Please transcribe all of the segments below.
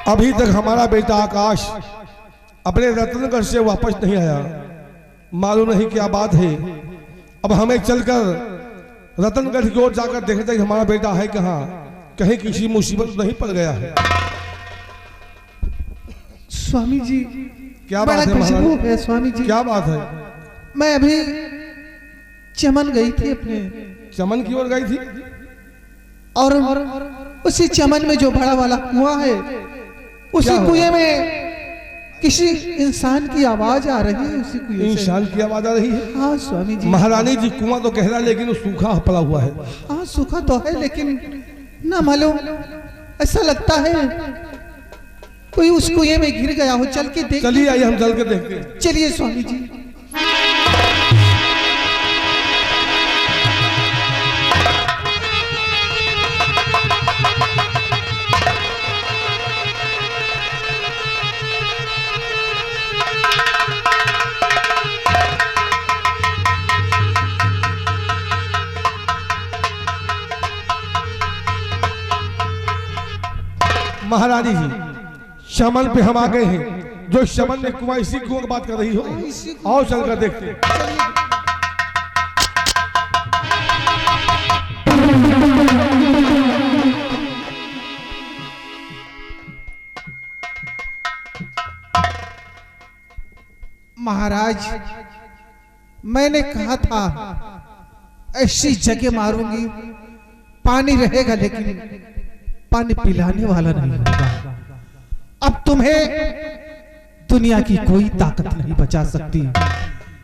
अभी तक हमारा बेटा आकाश अपने रतनगढ़ से वापस नहीं आया। मालूम नहीं क्या बात है। अब हमें चलकर रतनगढ़ की ओर जाकर देखते हैं हमारा बेटा है कहाँ, कहीं किसी मुसीबत नहीं पड़ गया है। स्वामी जी क्या बात है महाराज? है स्वामी जी। क्या बात है? मैं अभी चमन गई थी, अपने चमन की ओर गई थी और उसी चमन में जो बड़ा वाला कुआं है, उसी कुएं में किसी इंसान की आवाज आ रही है। उसी कुएं से इंसान की आवाज आ रही है? हाँ स्वामी जी। महारानी जी कुआं तो गहरा लेकिन वो सूखा पड़ा हुआ है। हाँ सूखा तो है, लेकिन ना मालूम ऐसा लगता है कोई उस कुएं में गिर गया हो। चल के देख। चलिए आइए हम चल के देखते हैं। चलिए स्वामी जी। महारानी जी शमन पे हम आ गए हैं। जो शमन में कुआं, इसी कुआं की बात कर रही हो? आओ चलकर देखते हैं। महाराज मैंने कहा था ऐसी जगह मारूंगी पानी रहेगा, लेकिन पानी पिलाने वाला नहीं होगा। अब तुम्हें दुनिया की कोई ताकत नहीं बचा सकती।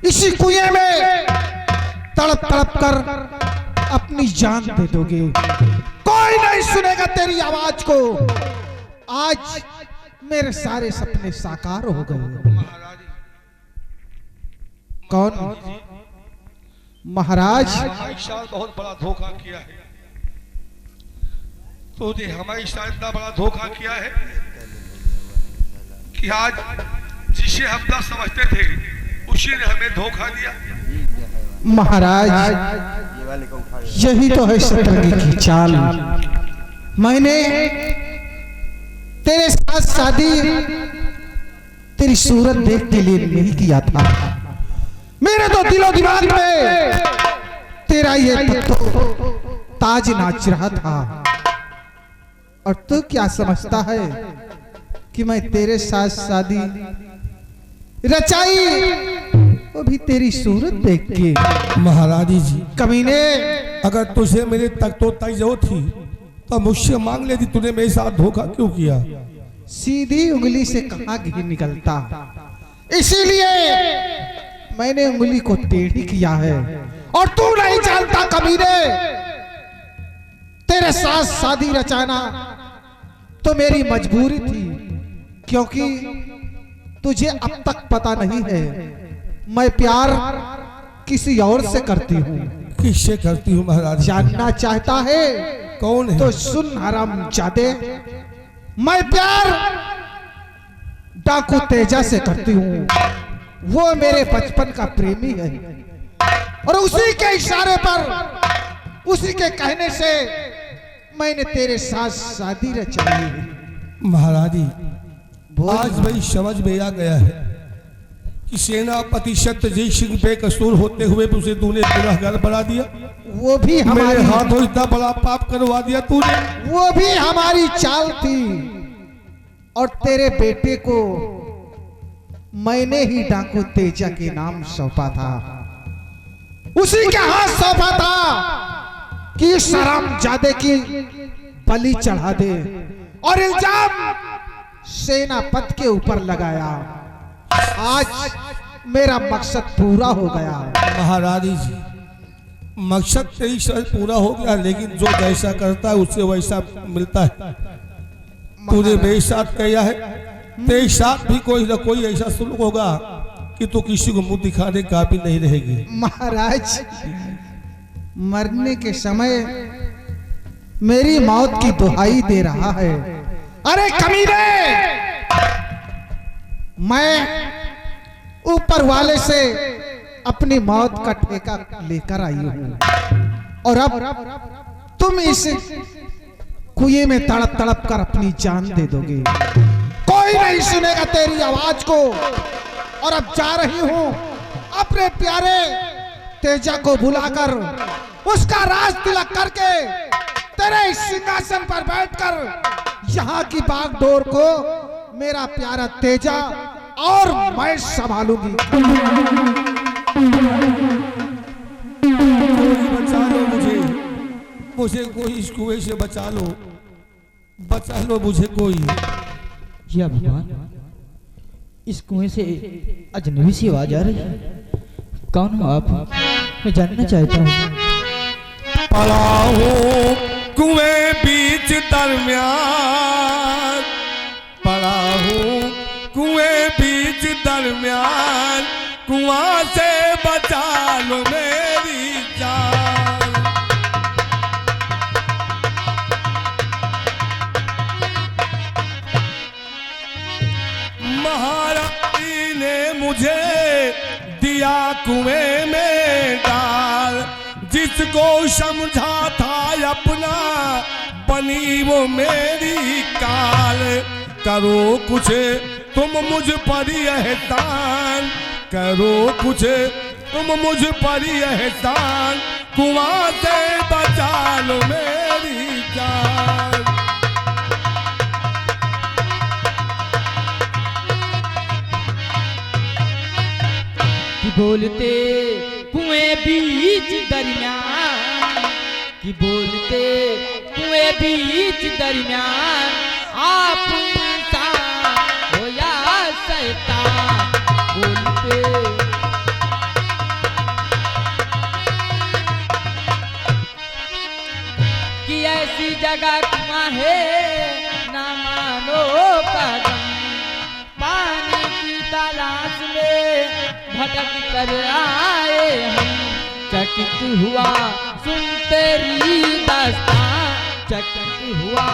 इसी कुएं में तड़प तड़प कर अपनी जान दे दोगे। कोई नहीं सुनेगा तेरी आवाज को। आज मेरे सारे सपने साकार हो गए। कौन? महाराज बहुत बड़ा धोखा किया है। तूने हमारे साथ इतना बड़ा धोखा किया है कि आज जिसे हम ना समझते थे उसी ने हमें धोखा दिया। महाराज यही तो है शतरंगी की चाल। मैंने तेरे साथ शादी तेरी सूरत देख के लिए नहीं किया था। मेरे तो दिलो दिमाग में तेरा ये तो ताज नाच रहा था। और तू क्या समझता है कि मैं तेरे साथ शादी रचाई, वो भी तेरी सूरत देख के। महारानी जी कमीने, अगर तुझे मेरे तक तो तय थी तो मुझसे मांग लेती। तूने मेरे साथ धोखा क्यों किया? सीधी उंगली से कहां घी निकलता, इसीलिए मैंने उंगली को टेढ़ी किया है। और तू नहीं जानता कमीने, तेरे साथ शादी रचाना तो मेरी मजबूरी थी, क्योंकि तुझे अब तक पता नहीं है मैं प्यार किसी और से करती हूँ। किससे करती हूँ महाराज? जानना चाहता है? कौन है? तो सुन हरामजादे, मैं प्यार डाकू तेजा से करती हूँ। वो मेरे बचपन का प्रेमी है और उसी के इशारे पर, उसी के कहने से मैंने तेरे साथ शादी रचाई है। महाराजी आज भाई समझ में आ गया है कि सेनापति सत्यजीत सिंह बेकसूर होते हुए उसे तूने गुनहगार बना दिया। वो भी मेरे हाथों इतना बड़ा पाप करवा दिया तूने। वो भी हमारी चाल थी और तेरे बेटे को मैंने ही डाकू तेजा के नाम सौंपा था। उसी के हाथ सौंपा था कि हरामजादे की बलि चढ़ा दे और इल्जाम सेनापति के ऊपर लगाया। आज मेरा मकसद पूरा हो गया। महारानी जी मकसद तेरी शायद पूरा हो गया, लेकिन जो जैसा करता है उससे वैसा मिलता है। तूने मेरे साथ किया है, तेरे साथ भी कोई ना कोई ऐसा सुलूक होगा कि तू किसी को मुंह दिखाने का भी नहीं रहेगी। महाराज मरने के समय मेरी मौत की दुहाई दे रहा है। अरे कमीने, मैं ऊपर वाले से अपनी मौत का ठेका लेकर आई हूं और अब तुम इस कुएं में तड़प तड़प कर अपनी जान दे दोगे। कोई नहीं सुनेगा तेरी आवाज को। और अब जा रही हूं अपने प्यारे तेजा को बुलाकर, उसका राज तिलक करके तेरे सिंहासन पर बैठकर यहाँ की बागडोर को मेरा प्यारा तेजा और मैं संभालूंगी। बचा लो मुझे कोई इस कुएं से बचा लो मुझे कोई। या भगवान, इस कुएं से अजनबी सी आवाज आ रही है। कौन हो आप? मैं जानना चाहता हूँ। पड़ा हूँ कुएं बीच दरमियान, पड़ा हूँ कुएं बीच दरमियान, कुआं से बचा लो मेरी जान। महारानी ने मुझे दिया कुएं में डाल, जिसको समझा था अपना बनी वो मेरी काल। करो कुछ तुम मुझ पर एहसान, करो कुछ तुम मुझ पर एहसान, कुआं से बचा लो मेरी जान। कि बोलते कुएं बीच दरमियान, कि बोलते कुएं बीच दरमियान, आप इंसान हो या शैतान। बोलते कि ऐसी जगह कुआं है ना मानो कदम, पानी की तलाश में भटक कर आए हम। चकित हुआ सुन तेरी दास्तां, चकित हुआ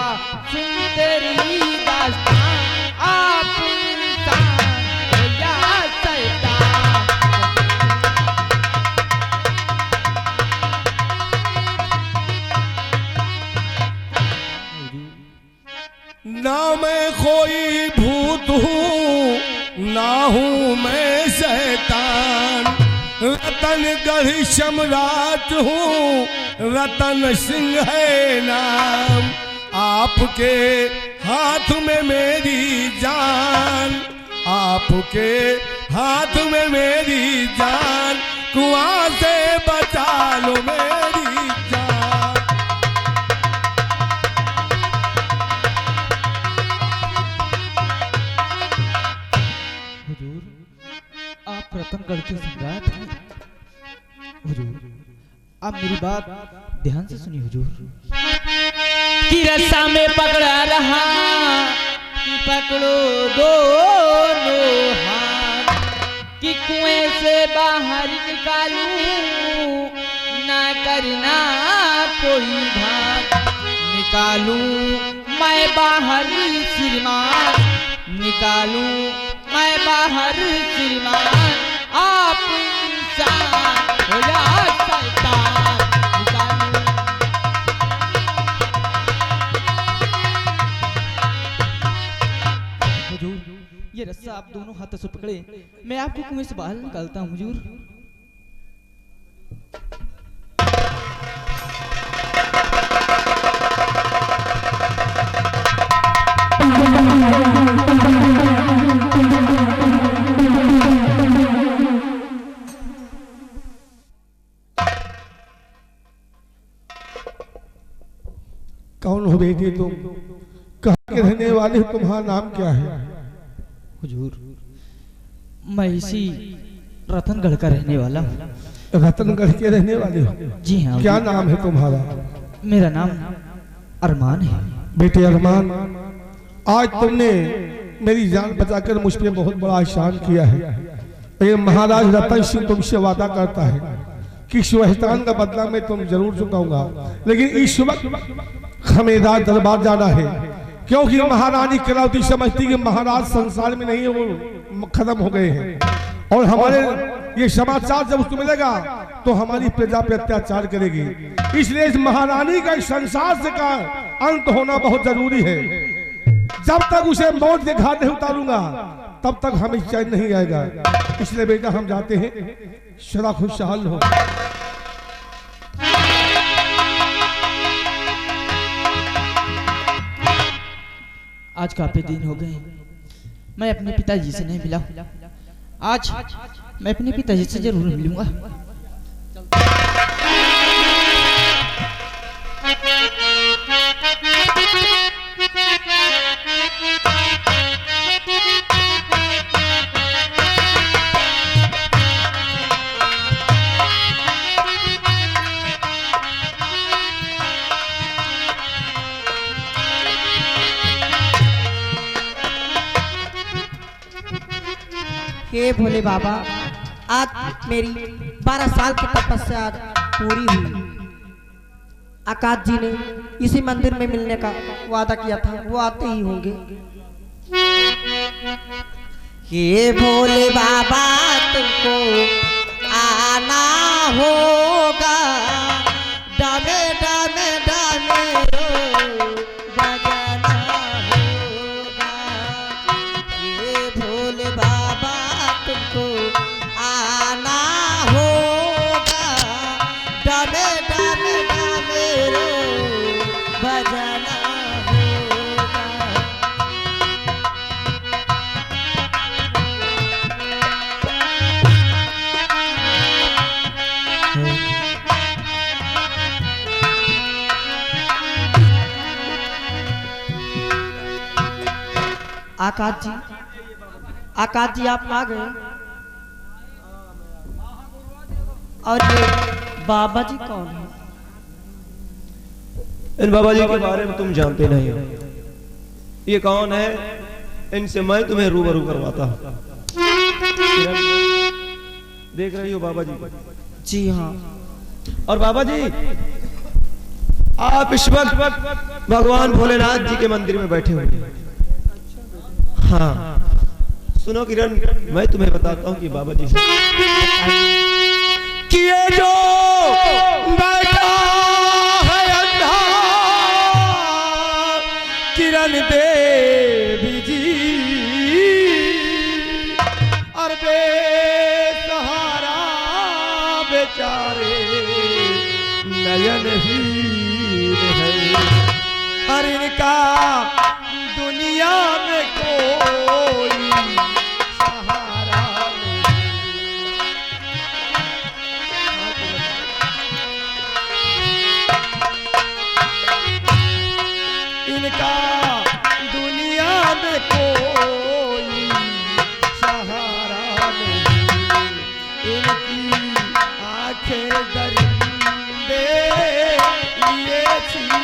सुन तेरी दास्तां, आप इंसान हो या शैतान। ना मैं कोई भूत हूँ ना हूँ मैं शैतान, रतनगढ़ सम्राट हूँ, रतन सिंह है नाम। आपके हाथ में मेरी जान, आपके हाथ में मेरी जान, कुआं से बचा लो मेरी जान। हुजूर, आप रतनगढ़ के सम्राट हैं। हुजूर, आप मेरी बात ध्यान से सुनिए हुजूर। कि रस्सा में पकड़ा रहा, कि पकड़ो दोनों हाथ, कि कुएं से बाहर निकालूं, ना करना कोई घात। निकालूं मैं बाहर श्रीमान, निकालूं मैं बाहर श्रीमान, आप इंसान हो या शैतान। निकालूं हुजूर, ये रस्सा आप दोनों हाथों से पकड़े, मैं आपको कुएं से बाहर निकालता हूँ हुजूर। कौन हो बेटी तुम? कहाँ के रहने वाले हो? तुम्हारा नाम क्या है? हुजूर, मैं इसी रतनगढ़ का रहने वाला हूँ। रतनगढ़ के रहने वाले हो? जी हाँ। क्या नाम है तुम्हारा? मेरा नाम अरमान है। बेटे अरमान, आज तुमने मेरी जान बचाकर मुझ पे बहुत बड़ा एहसान किया है। ये महाराज रतन सिंह तुमसे वादा करता है कि इस एहसान का बदला मैं तुम जरूर चुकाऊंगा, लेकिन इस वक्त हमें राज दरबार जाना है, क्योंकि महारानी कलावती समझती कि महाराज संसार में नहीं है, वो खत्म हो गए हैं। और हमारे ये समाचार जब उसको मिलेगा तो हमारी प्रजा पे अत्याचार करेगी, इसलिए इस महारानी का इस संसार से का अंत होना बहुत जरूरी है। जब तक उसे मौत के घाट नहीं उतारूंगा तब तक हमें चैन नहीं आएगा। इसलिए बेटा हम जाते हैं, सदा खुशहाल हो। आज काफी दिन हो गए मैं अपने पिताजी से नहीं मिला। आज मैं अपने पिताजी से जरूर मिलूंगा। हे भोले बाबा, आज मेरी 12 साल की तपस्या आज पूरी हुई। आकाश जी ने इसी मंदिर में मिलने का वादा किया था, वो आते ही होंगे। हे भोले बाबा, तुमको आना होगा, डामे डामे डामे बजाना होगा। हे भोले बाबा, तुमको आना होगा, डामे डामे डामे बजाना होगा। आकाश जी आप आ गए। और ये बाबा जी कौन है? इन बाबा जी के बारे में तुम जानते नहीं हो। ये कौन है, इनसे मैं तुम्हें रूबरू करवाता हूँ। देख रही हो बाबा जी? जी हाँ। और बाबा जी, आप इस वक्त भगवान भोलेनाथ जी के मंदिर में बैठे हुए हैं। हाँ सुनो किरण, मैं तुम्हें बताता हूँ कि बाबा जी कि ये जो बैठा है अंधा किरण देवी जी, और बेसहारा बेचारे नयनहीन है। और इनका दुनिया में कोई सहारा नहीं। इनका दुनिया में कोई सहारा नहीं। इनकी आंखें दरिंदे लिए छीन।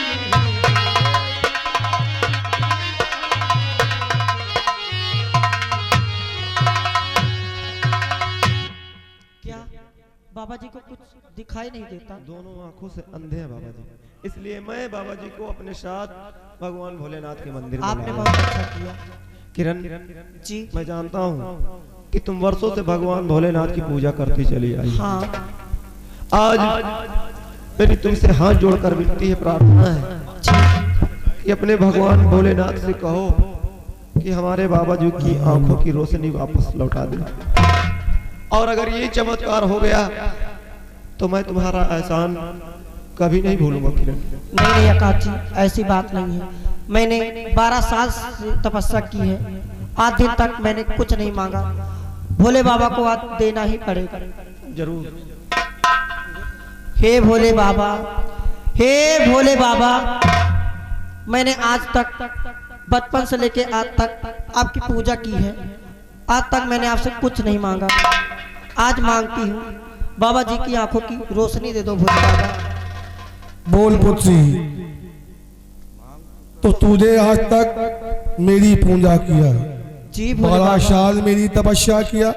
बाबा जी को कुछ दिखाई नहीं देता। दोनों आंखों से अंधे हैं बाबा जी, इसलिए मैं बाबा जी को अपने साथ भगवान भोलेनाथ के मंदिर में आपने लाया। बहुत अच्छा किया। किरण जी मैं जानता हूँ कि तुम वर्षों से भगवान भोलेनाथ की पूजा करती चली आई। हाँ। आज मेरी तुमसे हाथ जोड़कर विनती है, प्रार्थना है कि अपने भगवान भोलेनाथ से कहो कि हमारे बाबा जी की आंखों की रोशनी वापस लौटा दे। और अगर ये चमत्कार हो गया तो मैं तुम्हारा एहसान कभी नहीं भूलूंगा किरण। नहीं नहीं आकाश जी, ऐसी बात नहीं है। मैंने 12 साल से तपस्या की है, आज दिन तक मैंने कुछ नहीं मांगा। भोले बाबा को आज देना ही पड़ेगा। जरूर। हे भोले बाबा, हे भोले बाबा, मैंने आज तक बचपन से लेके आज तक आपकी पूजा की है। आज तक मैंने आपसे कुछ नहीं मांगा, आज मांगती हूँ। बाबा जी की आंखों की रोशनी दे दो भोले बाबा। बोल पुत्री, तो तूने आज तक मेरी पूजा किया, जी भोले 12 बाबा। साल मेरी तपस्या किया,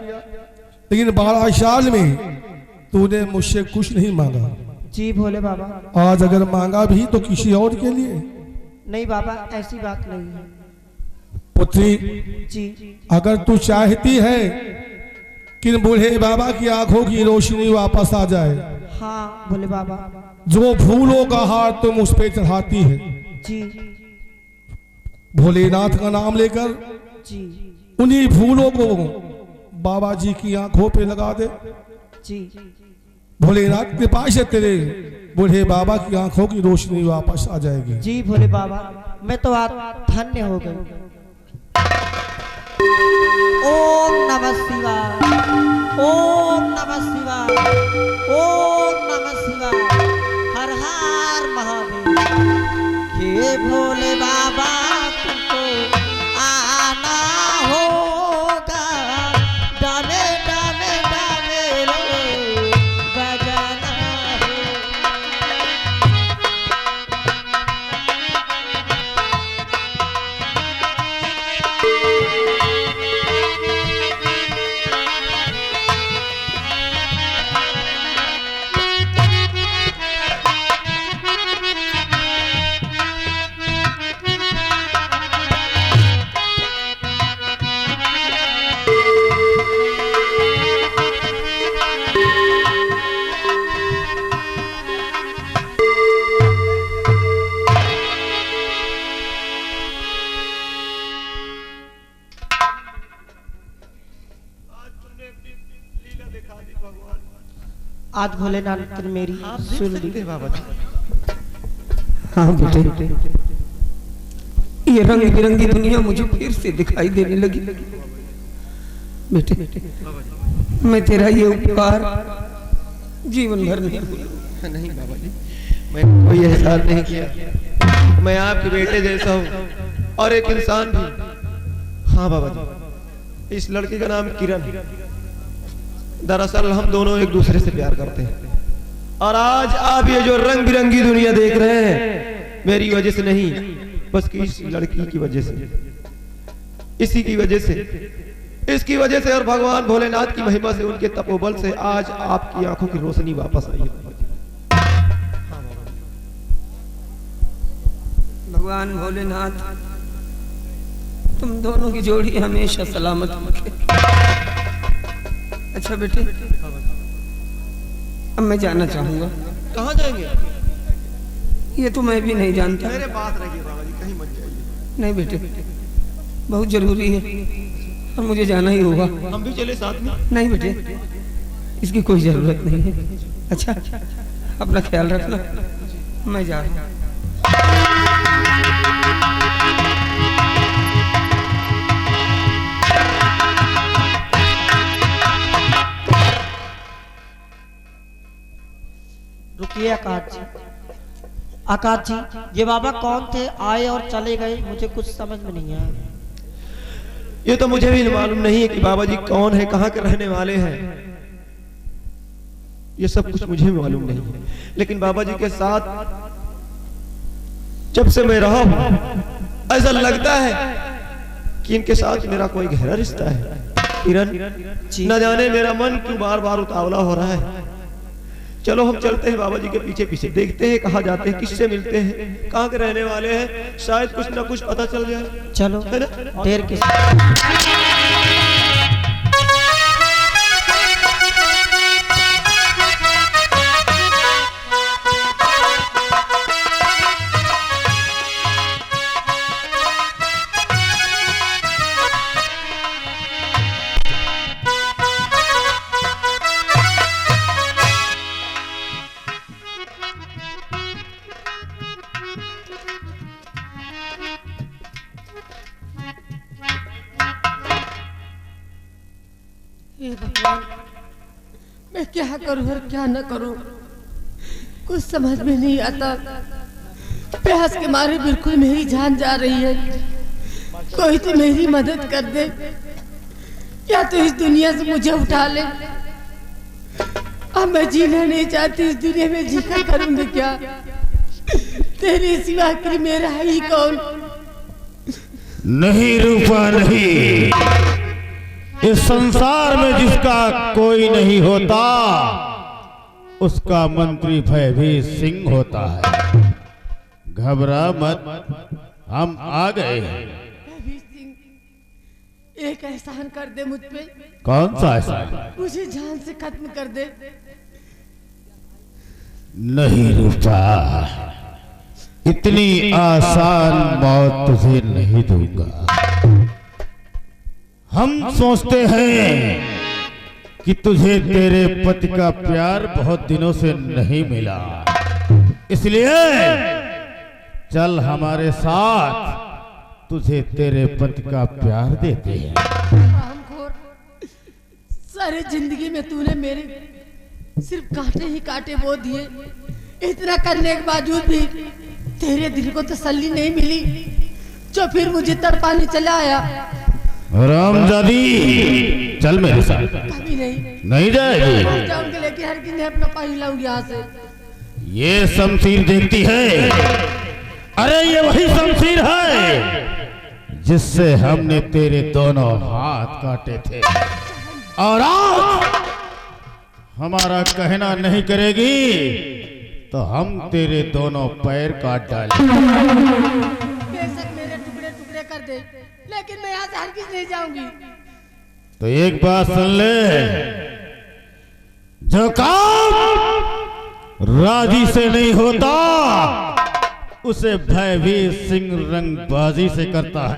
लेकिन 12 साल में तूने मुझसे कुछ नहीं मांगा। जी भोले बाबा। आज अगर मांगा भी तो किसी और के लिए। नहीं बाबा, ऐसी बात नहीं है। पुत्री, जी अगर तू चाहती है कि बूढ़े बाबा की आंखों की रोशनी वापस आ जाए, हाँ भोले बाबा। जो फूलों का हार तुम उस पे चढ़ाती है, जी भोलेनाथ का नाम लेकर जी उन्हीं फूलों को बाबा जी की आंखों पे लगा दे। जी भोलेनाथ कृपा से तेरे बूढ़े बाबा की आंखों की रोशनी वापस आ जाएगी। जी भोले बाबा, मैं तो आज धन्य हो गई। ओम नमः शिवाय, ओम नमः शिवाय, ओम नमः शिवाय, हर हर महादेव। हे भोले बाबा तुमको आना होगा, डाले डाले डाले रो बजाना होगा। आज भोलेनाथ ने मेरी सुन ली। बाबा जी हाँ बेटे, ये रंग बिरंगी दुनिया मुझे फिर से दिखाई देने लगी। बेटे, मैं तेरा ये उपकार जीवन भर नहीं भूलूंगा। नहीं बाबा जी, मैंने कोई एहसान नहीं किया। मैं आपके बेटे जैसा हूँ और एक इंसान भी। हाँ बाबा जी, इस लड़की का नाम किरण। दरअसल हम दोनों एक दूसरे से प्यार करते हैं और आज आप ये जो रंग बिरंगी दुनिया देख रहे हैं मेरी वजह से नहीं, बस कि इस लड़की की वजह से, इसी की वजह से, इसकी वजह से और भगवान भोलेनाथ की महिमा से, उनके तपोबल से आज आपकी आंखों की रोशनी वापस आई है। भगवान भोलेनाथ तुम दोनों की जोड़ी हमेशा सलामत रखे। अच्छा बेटे, अब मैं जाना चाहूंगा। कहाँ जाएंगे? ये तो मैं भी नहीं जानता। मेरे पास रहिए बाबा जी, कहीं मत जाइए। नहीं बेटे, बहुत जरूरी है और मुझे जाना ही होगा। हम भी चले साथ में? नहीं बेटे, इसकी कोई जरूरत नहीं है। अच्छा, अपना ख्याल रखना, मैं जा रहा हूँ। रुकिए आकाश जी, आकाश जी, ये बाबा कौन थे? आए और चले गए, मुझे कुछ समझ में नहीं आया। ये तो मुझे भी मालूम नहीं है कि बाबा जी कौन है, कहाँ के रहने वाले हैं। ये सब कुछ मुझे भी मालूम नहीं है, लेकिन बाबा जी के साथ जब से मैं रहा हूं ऐसा लगता है कि इनके साथ मेरा कोई गहरा रिश्ता है। किरण, न जाने मेरा मन क्यों बार बार उतावला हो रहा है। चलो हम चलते हैं बाबा जी के पीछे पीछे, देखते हैं कहाँ जाते हैं, किससे मिलते हैं, कहाँ के रहने वाले हैं, शायद कुछ ना कुछ पता चल जाए। चलो, है ना? देर किस हे भगवान, मैं क्या करूं और क्या न करूं, कुछ समझ में नहीं आता। प्यास के मारे बिल्कुल मेरी जान जा रही है। कोई तो मेरी मदद कर दे, या तो इस दुनिया से मुझे उठा ले। अब मैं जीना नहीं चाहती इस दुनिया में, जीकर करूंगी क्या? तेरे सिवा कि मेरा ही कौन? नहीं रूपा, नहीं। इस संसार में जिसका कोई नहीं होता उसका मंत्री भयभीत सिंह होता है। घबरा मत, हम आ गए हैं। भयभीत सिंह, एक एहसान कर दे मुझ पे। कौन सा एहसान? मुझे जान से खत्म कर दे। नहीं रूपा, इतनी आसान मौत तुझे नहीं दूंगा। हम सोचते हैं कि तुझे तेरे पति का प्यार बहुत दिनों से नहीं मिला, इसलिए चल हमारे साथ, तुझे तेरे पति का प्यार देते हैं। हरामखोर, सारी जिंदगी में तूने मेरे सिर्फ कांटे ही कांटे बो दिए। इतना करने के बावजूद भी तेरे दिल को तसल्ली नहीं मिली, जो फिर मुझे तड़पाने चला आया। रामजादी, चल मेरे साथ। कभी नहीं, नहीं जाएगी। जाऊंगी, लेकिन हर किसी अपना पानी लाऊंगी यहाँ से। ये शमशीर देखती है, अरे ये वही शमशीर है जिससे हमने तेरे दोनों हाथ काटे थे, और आज हमारा कहना नहीं करेगी तो हम तेरे दोनों पैर काट डालेंगे। बेशक मेरे टुकड़े टुकड़े कर दे, लेकिन मैं यहाँ से हरगिज़ नहीं जाऊंगी। तो एक बात सुन ले, जो काम राजी से नहीं होता उसे भयवीर सिंह रंगबाजी से करता है।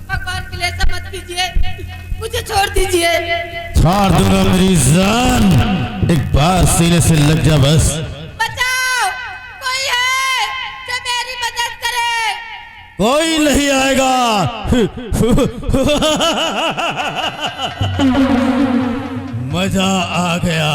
भगवान के लिए ऐसा मत कीजिए, मुझे छोड़ दीजिए। छोड़ दूंगा मेरी जान, एक बार सीने से लग जा बस। बचाओ, कोई है जो मेरी मदद करे। कोई नहीं आएगा। मजा आ गया।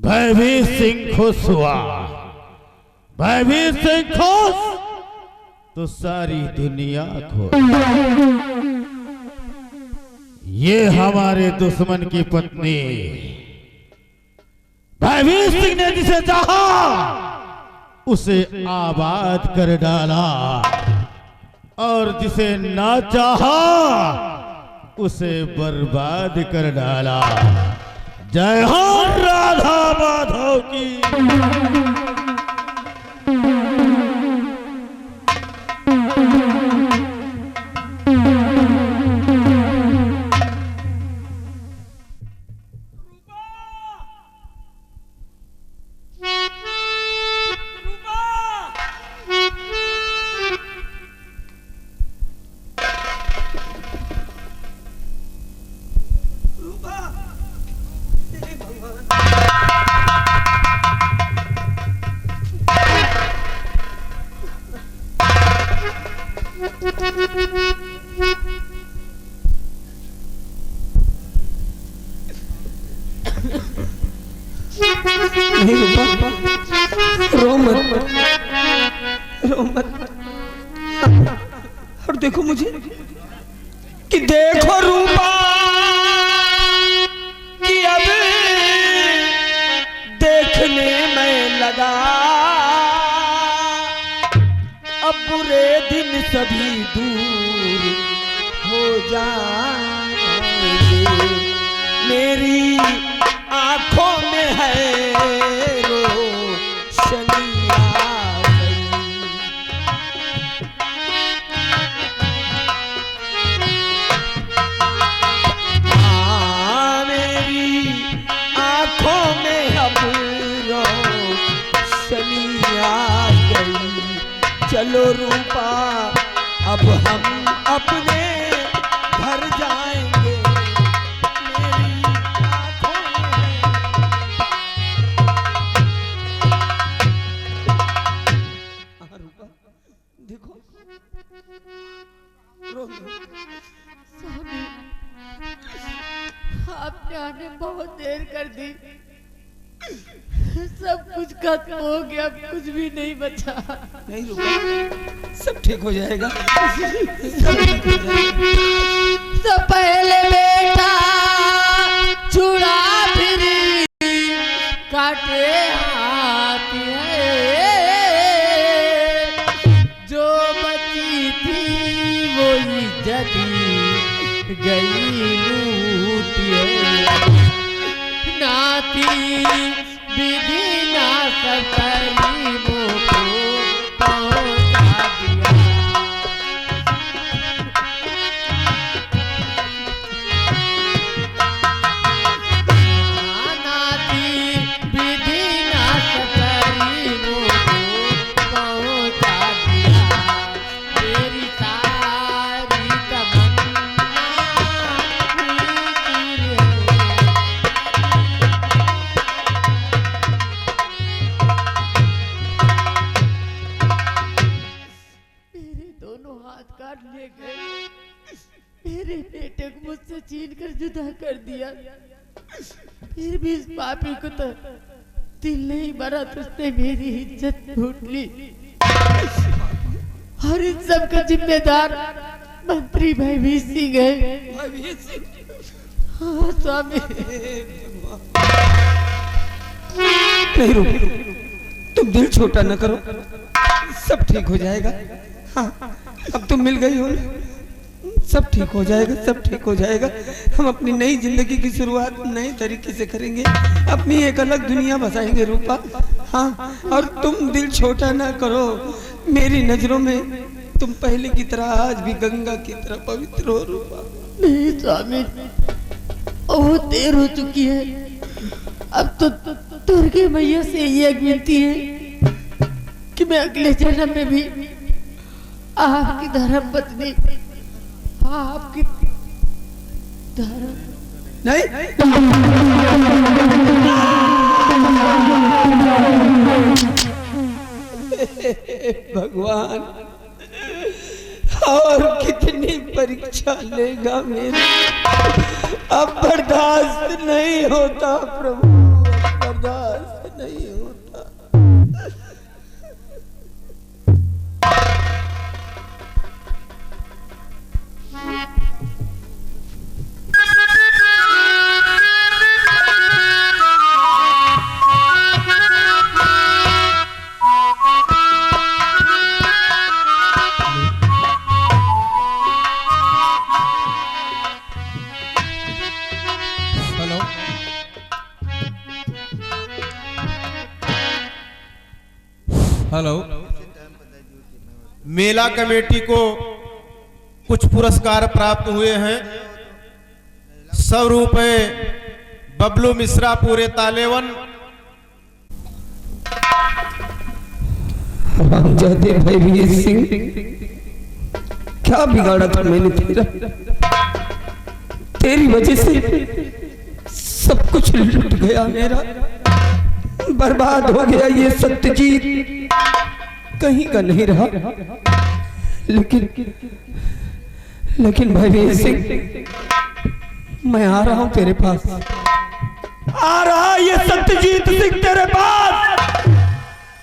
भयवीर सिंह खुश हुआ, भयवीर सिंह खुश तो सारी दुनिया खुश। ये हमारे दुश्मन की पत्नी भयवीर सिंह ने जिसे चाहा उसे आबाद कर डाला, और जिसे ना चाहा उसे बर्बाद कर डाला। जय हो राधा माधव की। नहीं रूपा, रो मत, रो मत। और देखो मुझे, कि देखो रूपा कि अब देखने में लगा, अब बुरे दिन सभी दूर हो जाएंगे। मेरी आंखों में है रोशनी आ गई। हाँ, मेरी आंखों में अब रोशनी आ गई। चलो रूपा, अब हम अपने घर जाएंगे। देखो स्वामी, आपने आने बहुत देर कर दी। सब कुछ खत्म हो गया, अब कुछ भी नहीं बचा। नहीं रुको, सब ठीक हो जाएगा, सब ठीक हो जाएगा। तो पहले बेटा छुड़ा फिर काटे हाथ है, जो बची थी वो इज्जत गई लूट है। नाती विधि ना सकरीबों को पहुंचा दिया। नाती विधि ना सकरीबों को पहुंचा दिया। मेरी सारी तमन्ना मेरे दोनों हाथ काट ले गए। मेरे बेटे को मुझसे छीन कर जुदा कर दिया। फिर भी इस पापी को तो दिल नहीं भरा, तो उसने मेरी इज्जत लूट ली। और इन सब का जिम्मेदार मंत्री भाई सिंह है। हाँ स्वामी। नहीं रुक, तुम दिल छोटा न करो, सब ठीक हो जाएगा। हाँ, अब तुम मिल गई हो ना, सब ठीक हो जाएगा, सब ठीक हो जाएगा। हम अपनी नई जिंदगी की शुरुआत नए तरीके से करेंगे, अपनी एक अलग दुनिया बसाएंगे रूपा। हाँ, और तुम दिल छोटा ना करो, मेरी नजरों में तुम पहले की तरह आज भी गंगा की तरह पवित्र हो रूपा। नहीं स्वामी, बहुत देर हो चुकी है। अब तो दुर्गे मैया से ये विनती है कि मैं अगले जन्म में भी आपकी धर्म पत्नी, आपकी धर्म नहीं, भगवान, और कितनी परीक्षा लेगा मेरी? अब बर्दाश्त नहीं होता प्रभु, बर्दाश्त नहीं होता। हेलो, मेला कमेटी को कुछ पुरस्कार प्राप्त हुए हैं। 100 रुपए बबलू मिश्रा पूरे तालेवन। रामजादे भाई वीर सिंह, क्या बिगाड़ा था मैंने तेरा? तेरी वजह से सब कुछ लुट गया मेरा, बर्बाद हो गया ये सत्यजीत, कहीं का नहीं रहा। लेकिन भाई वीर सिंह, मैं आ रहा हूं तेरे पास, आ रहा ये सत्यजीत सिंह तेरे पास,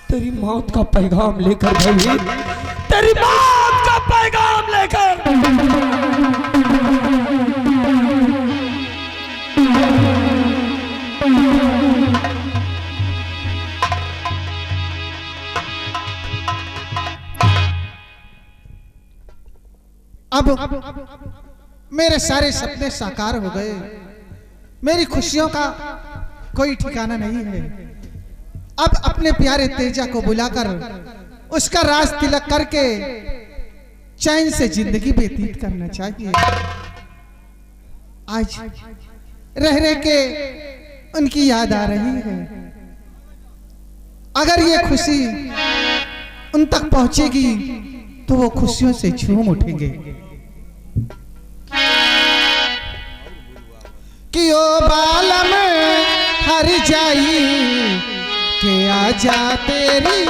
तेरी मौत का पैगाम लेकर भाई, तेरी मौत का पैगाम लेकर। अब मेरे सारे सपने साकार हो गए, मेरी खुशियों का कोई ठिकाना नहीं है। अब अपने प्यारे तेजा को बुलाकर उसका राज तिलक करके चैन से जिंदगी व्यतीत करना चाहिए। आज रह रह के उनकी याद आ रही है। अगर ये खुशी उन तक पहुंचेगी तो वो खुशियों से झूम उठेंगे कि ओ बालम हर जाई के आजा तेरी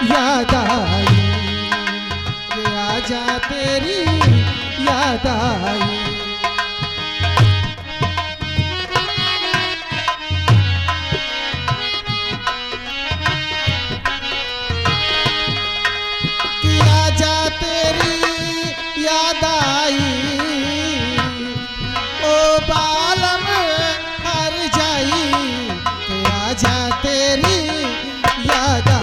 याद आई, के आजा तेरी याद आई। कि आजा तेरी याद आई, राजा